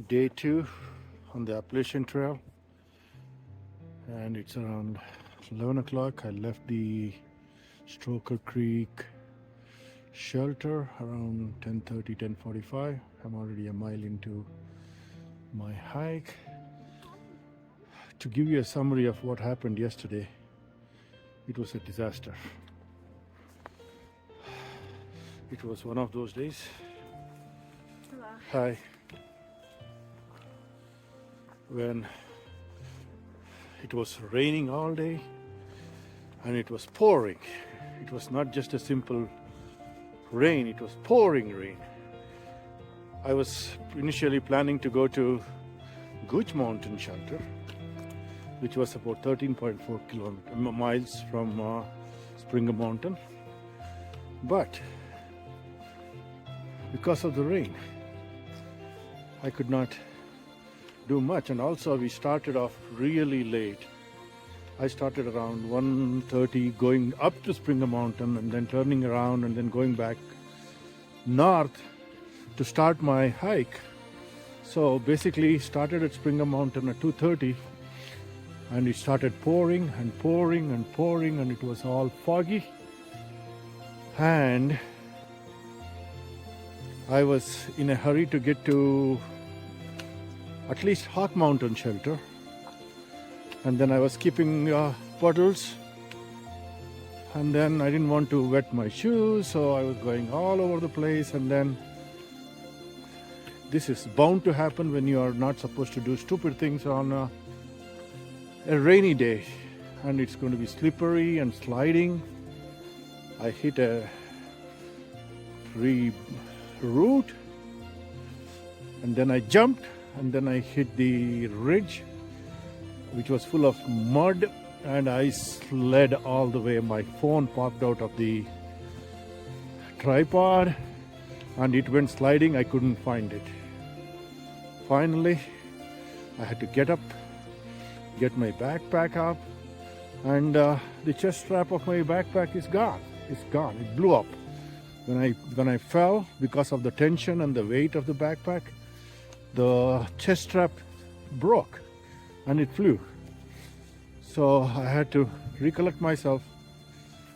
day 2 on the Appalachian Trail, and it's around 11 o'clock. I left the Stower Creek shelter around 10:30, 10:45. I'm already a mile into my hike. To give you a summary of what happened yesterday, it was a disaster. It was one of those days. Hello. Hi. When it was raining all day and it was pouring. It was not just a simple rain, it was pouring rain. I was initially planning to go to Gooch Mountain Shelter, which was about 13.4 miles from Springer Mountain. But because of the rain, I could not do much, and also we started off really late. I started around 1:30 going up to Springer Mountain and then turning around and then going back north to start my hike. So basically started at Springer Mountain at 2:30, and it started pouring and pouring and pouring, and it was all foggy, and I was in a hurry to get to at least Hawk Mountain Shelter, and then I was skipping puddles, and then I didn't want to wet my shoes, so I was going all over the place. And then this is bound to happen when you are not supposed to do stupid things on a rainy day, and it's going to be slippery and sliding. I hit a tree root, and then I jumped, and then I hit the ridge, which was full of mud, and I slid all the way. My phone popped out of the tripod and it went sliding. I couldn't find it. Finally, I had to get up, get my backpack up, and the chest strap of my backpack is gone. It's gone. It blew up. When I fell, because of the tension and the weight of the backpack, the chest strap broke and it flew. So I had to recollect myself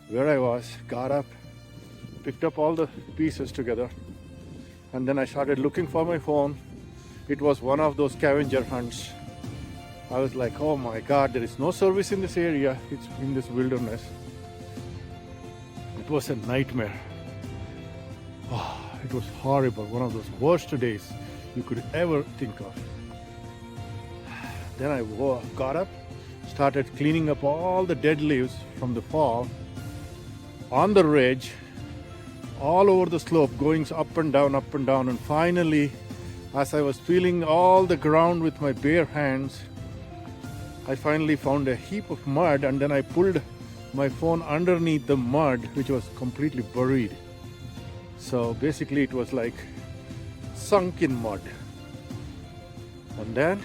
where I was, got up, picked up all the pieces together, and then I started looking for my phone. It was one of those scavenger hunts. I was like, oh my God, there is no service in this area. It's in this wilderness. It was a nightmare. Oh, it was horrible. One of those worst days you could ever think of. Then I got up, started cleaning up all the dead leaves from the fall on the ridge, all over the slope, going up and down, and finally, as I was feeling all the ground with my bare hands, I finally found a heap of mud, and then I pulled my phone underneath the mud, which was completely buried. So basically it was like sunk in mud. And then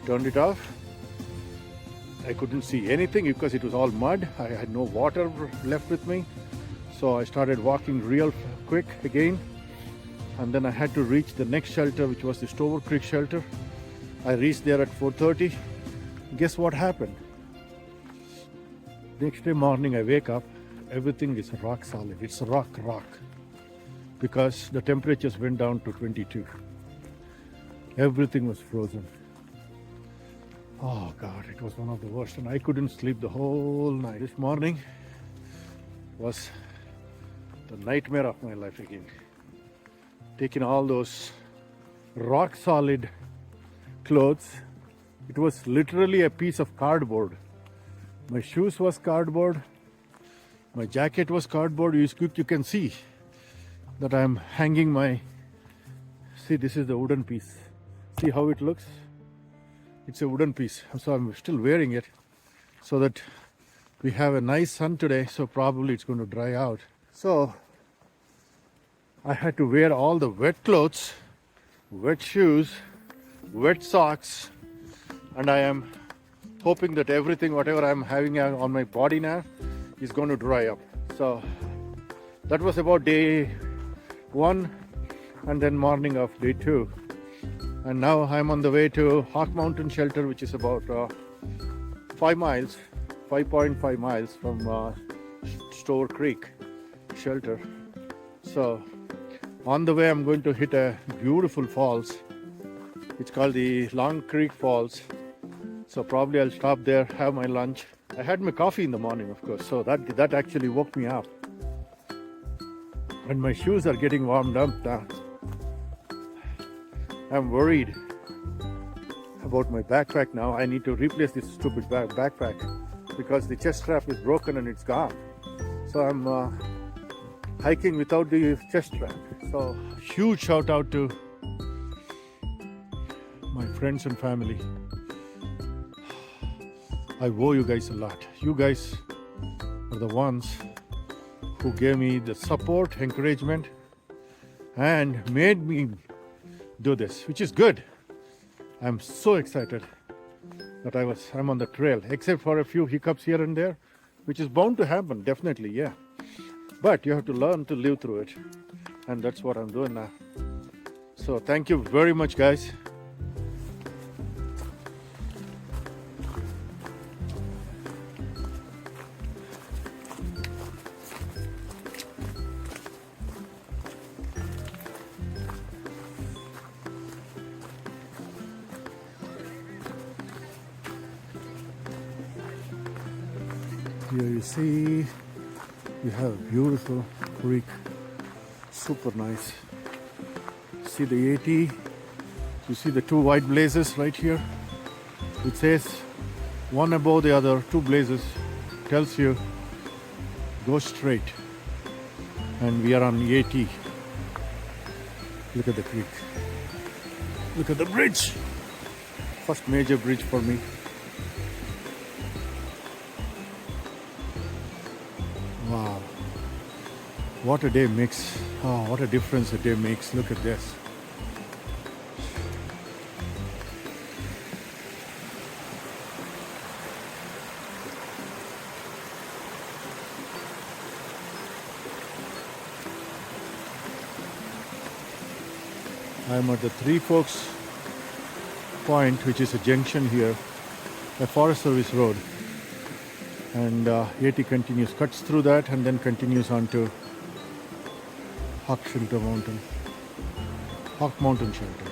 turned it off. I couldn't see anything because it was all mud. I had no water left with me. So I started walking real quick again. And then I had to reach the next shelter, which was the Stower Creek shelter. I reached there at 4:30. Guess what happened? Next day morning I wake up, everything is rock solid. It's rock, because the temperatures went down to 22. Everything was frozen. Oh God, it was one of the worst, and I couldn't sleep the whole night. This morning was the nightmare of my life again. Taking all those rock solid clothes, it was literally a piece of cardboard. My shoes was cardboard, my jacket was cardboard. You can see that I'm hanging my, see, this is the wooden piece. See how it looks? It's a wooden piece, so I'm still wearing it so that we have a nice sun today, so probably it's going to dry out. So I had to wear all the wet clothes, wet shoes, wet socks, and I am hoping that everything, whatever I'm having on my body now, is going to dry up. So that was about day 1. and then morning of day 2. And now I'm on the way to Hawk Mountain Shelter, which is about 5 miles, 5.5 miles from Stower Creek Shelter. So on the way I'm going to hit a beautiful falls. It's called the Long Creek Falls. So probably I'll stop there, have my lunch. I had my coffee in the morning, of course, so that actually woke me up. And my shoes are getting warmed up now. I'm worried about my backpack now. I need to replace this stupid backpack because the chest strap is broken and it's gone. So I'm hiking without the chest strap. So huge shout out to my friends and family. I owe you guys a lot. You guys are the ones who gave me the support, encouragement, and made me do this, which is good. I'm so excited that I'm on the trail, except for a few hiccups here and there, which is bound to happen, definitely, yeah. But you have to learn to live through it, and that's what I'm doing now. So thank you very much, guys. Here you see, you have a beautiful creek, super nice. See the 80, you see the 2 white blazes right here. It says one above the other, 2 blazes, tells you go straight. And we are on 80. Look at the creek. Look at the bridge. First major bridge for me. Wow, what a day makes. Oh, what a difference a day makes. Look at this. I'm at the Three Forks Point, which is a junction here, a Forest Service road. And 80 continues, cuts through that and then continues on to Hawk Mountain Shelter.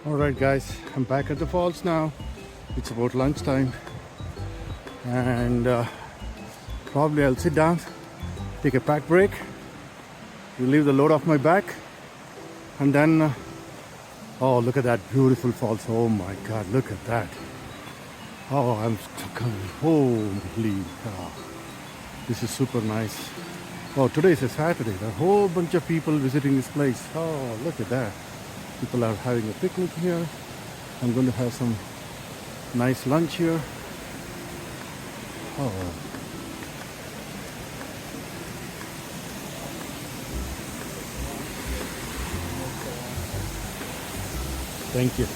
Alright guys, I'm back at the falls now. It's about lunchtime and probably I'll sit down, take a pack break, relieve the load off my back, and then oh, look at that beautiful falls. Oh my god, look at that. Oh, I'm coming. Holy cow, this is super nice. Oh, today is a Saturday. There are a whole bunch of people visiting this place. Oh, look at that. People are having a picnic here. I'm going to have some nice lunch here. Oh. Thank you.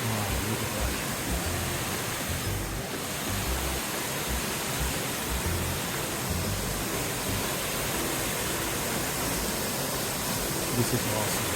Wow, look at that. This is awesome.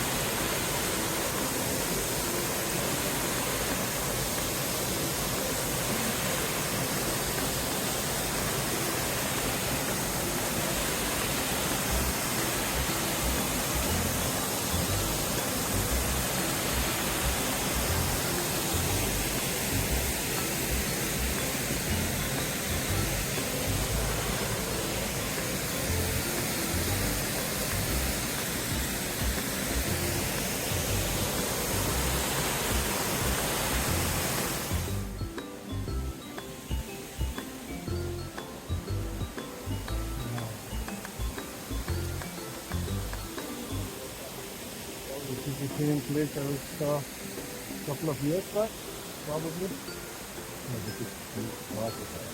This is the same place I saw a couple of years back, probably. No, this is waterfall.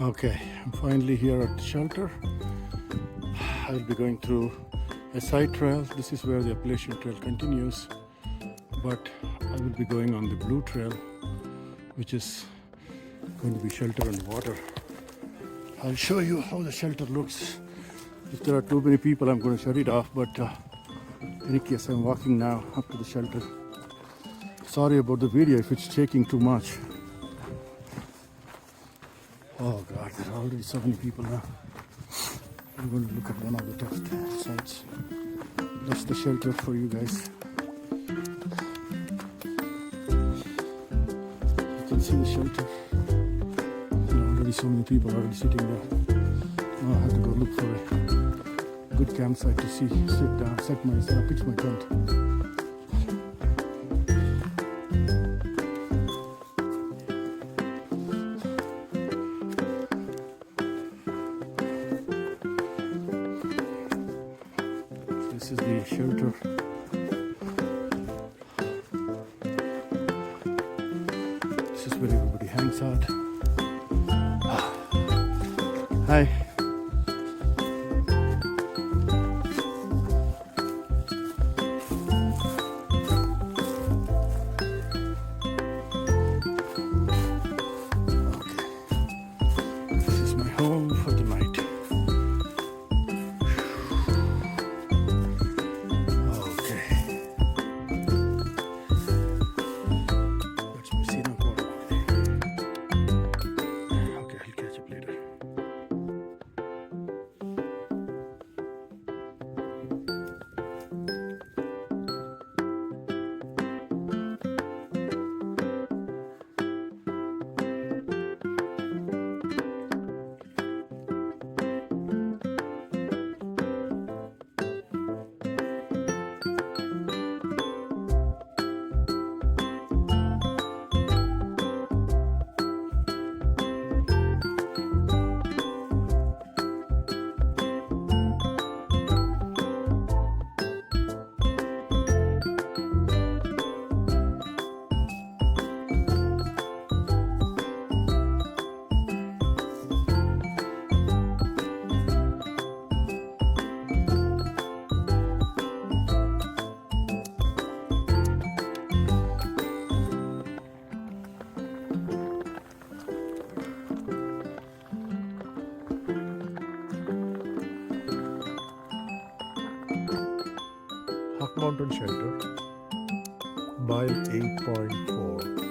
Okay, I'm finally here at the shelter. I'll be going through a side trail. This is where the Appalachian Trail continues, but I will be going on the Blue Trail, which is going to be shelter and water. I'll show you how the shelter looks. If there are too many people, I'm going to shut it off, but in any case, I'm walking now up to the shelter. Sorry about the video if it's shaking too much. Oh God, there are already so many people now. I'm going to look at one of the top sites. That's the shelter for you guys. You can see the shelter. There are already so many people already sitting there. Now I have to go look for a good campsite to sit down, pitch my tent. This is the shelter. This is where everybody hangs out. Hi. Okay. This is my home for the night. Mountain Shelter, mile 8.4.